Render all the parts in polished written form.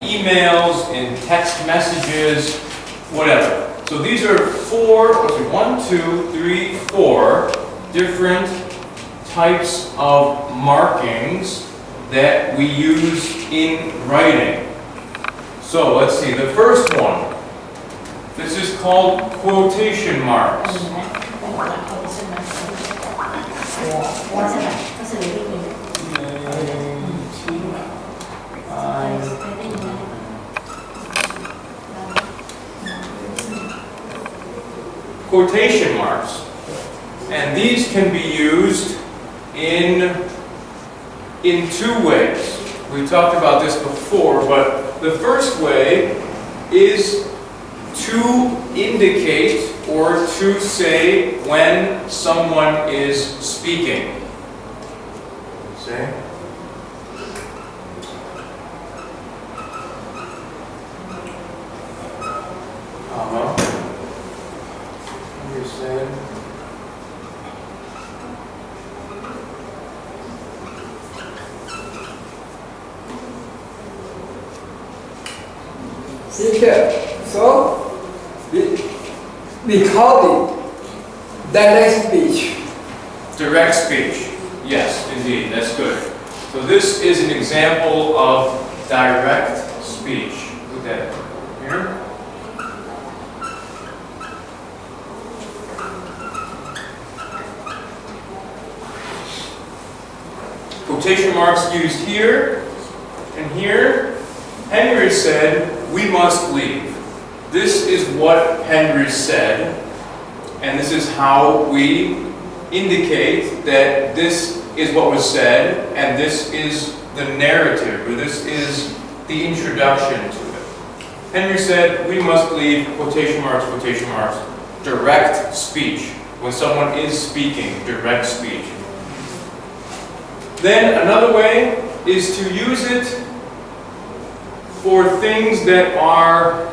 emails, in text messages, whatever. So these are four different types of markings that we use in writing. So let's see, the first one. This is called quotation marks. Quotation marks. And these can be used in two ways. We talked about this before, but the first way is to indicate or to say when someone is speaking. Say. You said. So we call it direct speech. Direct speech. Yes, indeed. That's good. So this is an example of direct speech. Look at it here. Quotation marks used here and here. Henry said, "We must leave." This is what Henry said, and this is how we indicate that this is what was said, and this is the narrative, or this is the introduction to it. Henry said, "We must leave," quotation marks, direct speech. When someone is speaking, direct speech. Then another way is to use it for things that are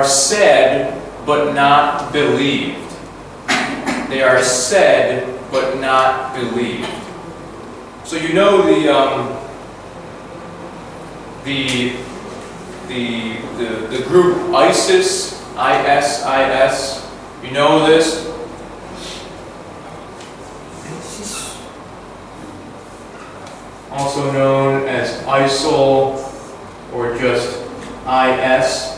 said but not believed. They are said but not believed. So you know the group ISIS, ISIS. You know this? Also known as ISIL or just IS.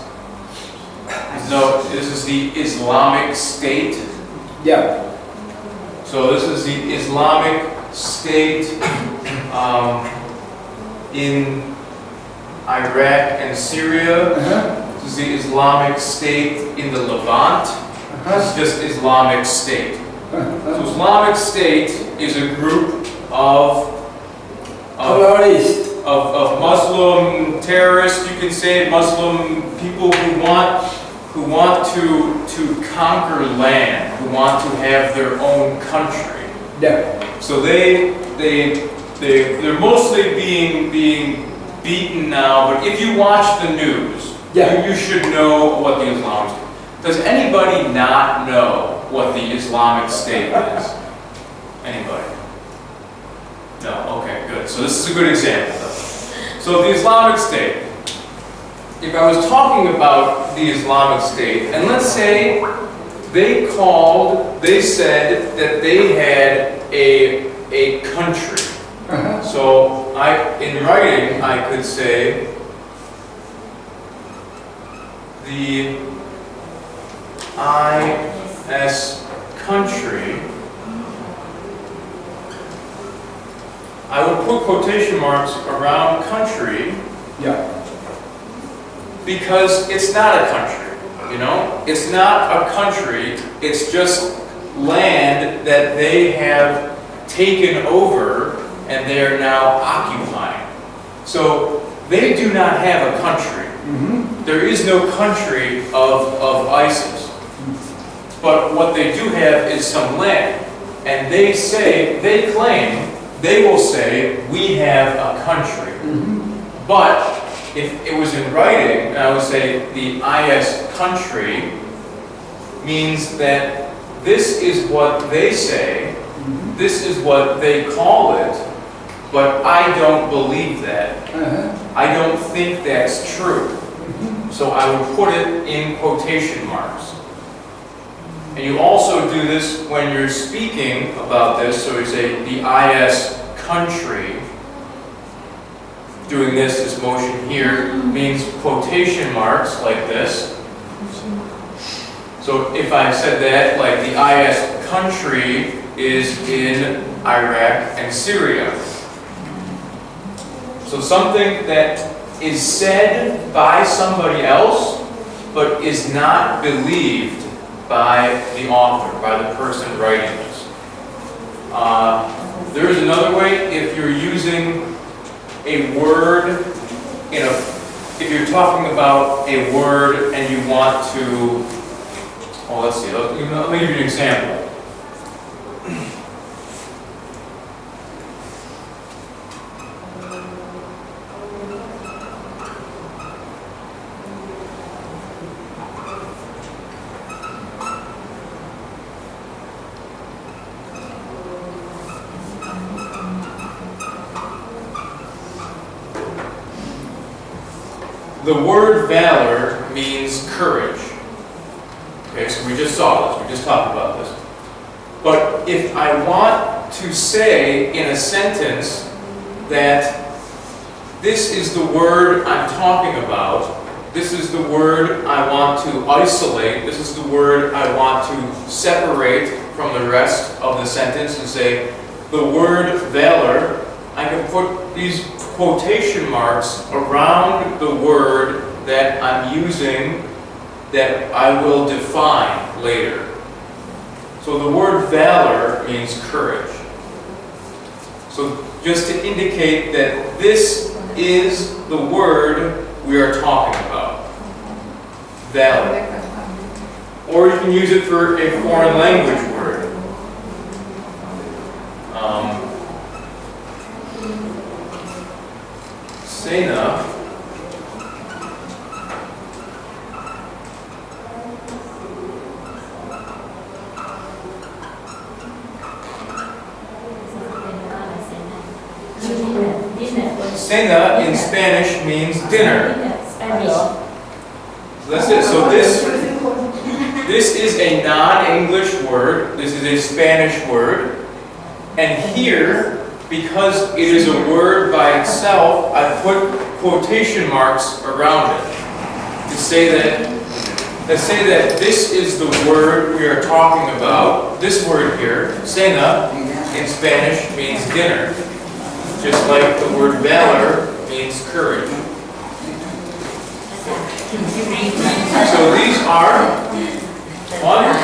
So this is the Islamic State. Yeah. So this is the Islamic State in Iraq and Syria. This is the Islamic State in the Levant. This is just Islamic State. So Islamic State is a group of Muslim terrorists, you can say, Muslim people who want to conquer land, who want to have their own country. Yeah. So they're mostly being beaten now. But if you watch the news, yeah, you should know what the Islamic State. Does anybody not know what the Islamic State is? Anybody? No, okay, good. So this is a good example. So the Islamic State, if I was talking about the Islamic State, and let's say they said that they had a country. So in writing, I could say the IS country. I would put quotation marks around country, yeah, because it's not a country, you know? It's not a country, it's just land that they have taken over and they are now occupying. So they do not have a country. There is no country of ISIS. But what they do have is some land. And they claim, they will say, we have a country. But if it was in writing, I would say the IS country means that this is what they say, this is what they call it, but I don't believe that. Uh-huh. I don't think that's true. So I would put it in quotation marks. And you also do this when you're speaking about this, so you say the IS country. Doing this motion here means quotation marks like this. So if I said that, like the IS country is in Iraq and Syria. So something that is said by somebody else, but is not believed by the author, by the person writing this. There is another way if you're using a word if you're talking about a word and you want to, well, let's see, let me give you an example. The word valor means courage. Okay, so we just saw this, we just talked about this. But if I want to say in a sentence that this is the word I'm talking about, this is the word I want to isolate, this is the word I want to separate from the rest of the sentence and say the word valor, I can put these quotation marks around the word that I'm using that I will define later. So the word valor means courage. So just to indicate that this is the word we are talking about. Valor. Or you can use it for a foreign language word. Sena Cena in Spanish means dinner. So that's it. So this is a non-English word. This is a Spanish word. And here, because it is a word by itself, I put quotation marks around it to say that this is the word we are talking about. This word here, cena, in Spanish means dinner. Just like the word valor means courage. So these are 1,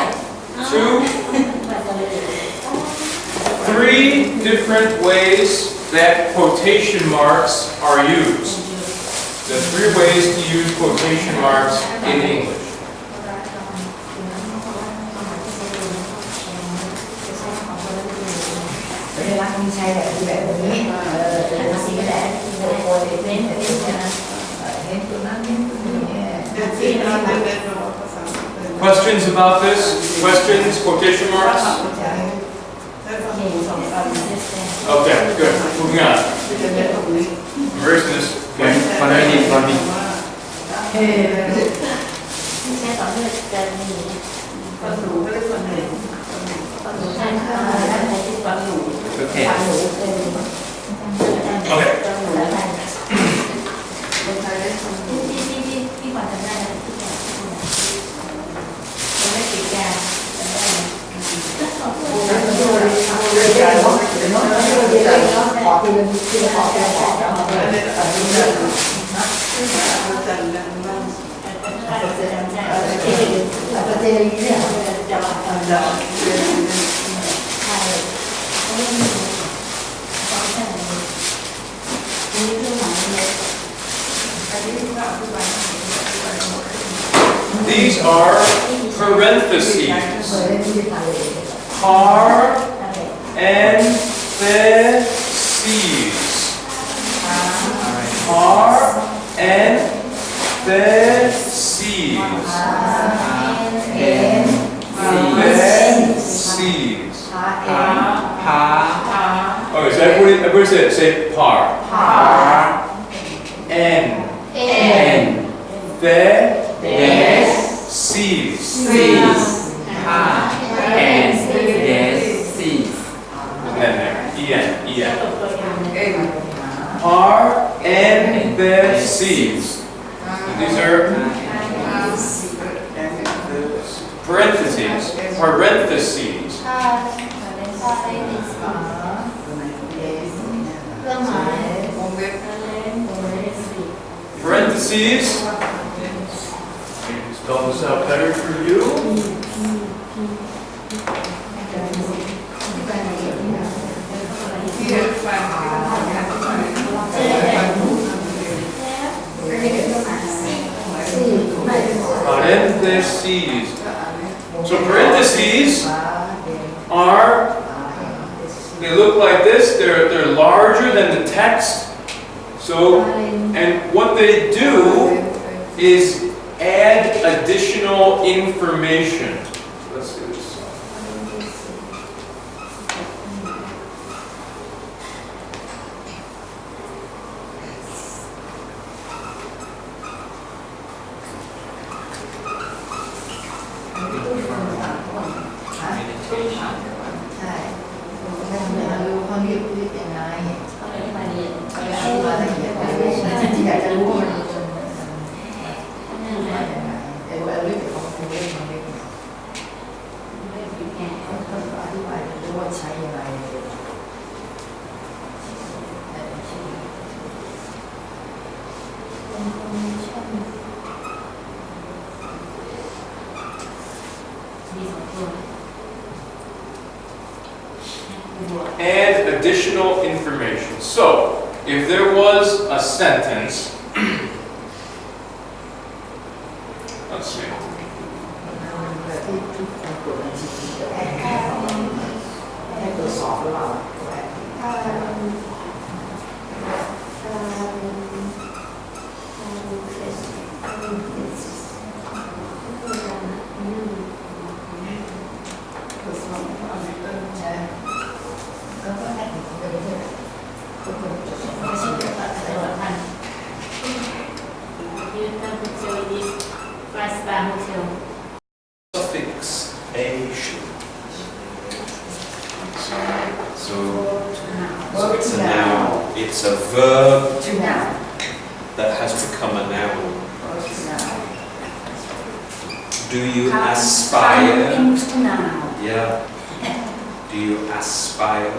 2, 3 different ways that quotation marks are used. The 3 ways to use quotation marks in English. Questions about this? Questions? Quotation marks? Okay, good. Moving on. Erasing this. These are parentheses. Parentheses. Parentheses. Okay, So everybody say it. Say par. N. The. Sees. And then there. En. Par and the seas. These are parentheses. Parentheses. Parentheses. Spell this out better for you. Parentheses. So parentheses are, they look like this, they're larger than the text. So, and what they do is add additional information. Let's see this. Add additional information. So, if there was a sentence, let's see. Suffixation. So it's a noun. It's a verb that has become a noun. Do you aspire? Yeah. Do you aspire?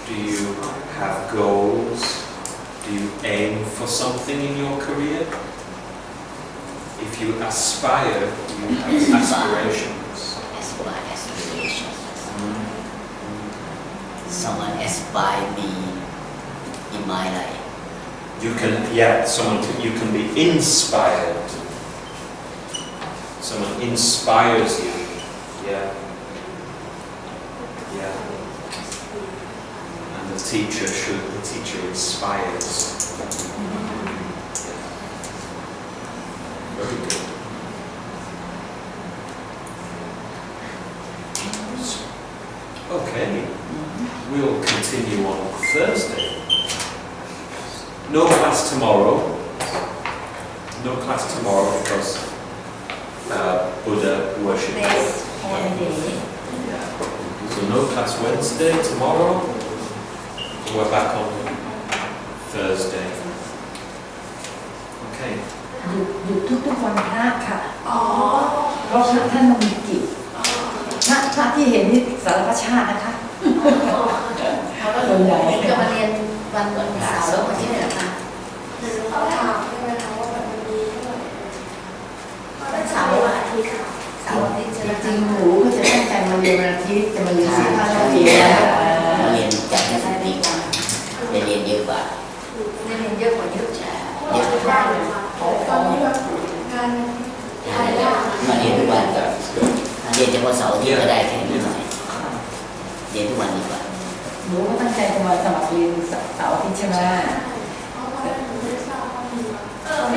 Do you have goals? Do you aim for something in your career? If you aspire, you have aspirations. Aspirations. Someone aspire me in my life. You can, yeah, you can be inspired. Someone inspires you. Yeah. Yeah. And the teacher inspires. Very good. Okay. We'll continue on Thursday. No class tomorrow. No class tomorrow because Buddha worship. So no class Wednesday, tomorrow. We're back on Thursday. Okay. หยุดทุกวันพระค่ะเพราะพระท่านมีกิจพระที่เห็นนี่สารพัดชาตินะคะส่วนใหญ่ จะมาเรียนวันเสาร์แล้ววันที่ไหนคะ เขาถามใช่ไหมคะว่าแบบมันมีเท่าไหร่ วันเสาร์วันอาทิตย์เสาร์อาทิตย์ใช่ไหม จริงๆหนูก็จะตั้งใจมาเรียนวันอาทิตย์จะมาเรียน15 นาที มาเรียนจัดการเรียนจะเรียนเยอะกว่าจะเรียนเยอะกว่าเยอะจ้ะเยอะกว่า ตอนนี้แบบงานถ่ายยาก มาเรียนทุกวันก็เรียนเฉพาะเสาร์อาทิตย์ก็ได้แค่นี้หน่อยเรียนทุกวันดีกว่า หนูก็ตั้งใจจะมาสมัครเรียนเสาร์อาทิตย์ใช่ไหม เพราะว่าหนูไม่ทราบว่ามี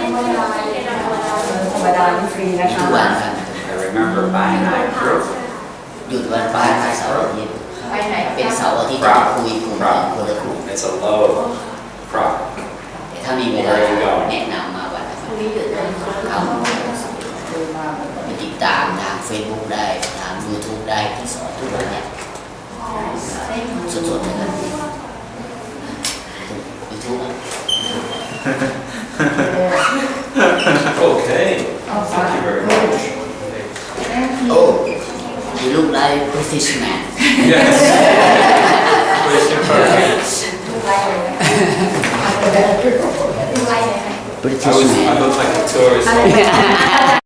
ธรรมดาเรียนธรรมดา ธรรมดาที่ฟรีนะ มี คะ ทุกวันครับ I remember buying my group. หยุดวันพฤหัสเสาร์อาทิตย์ I ไปไหน เป็นเสาร์อาทิตย์จะคุยกลุ่มคนละกลุ่ม It's a low crop. แต่ถ้ามีเวลาแนะนำมาวันละ พรุ่งนี้หยุดเลย เข้าไปติดตามทาง Facebook ได้ทาง YouTube ได้ที่สอนทุกวันเนี่ยสดๆเลยครับ YouTube นะ Okay. Thank you very much. Oh you look like British man Yes. Question perfect. ดูไลน์เลยดูไลน์เลย British I man look like a tourist.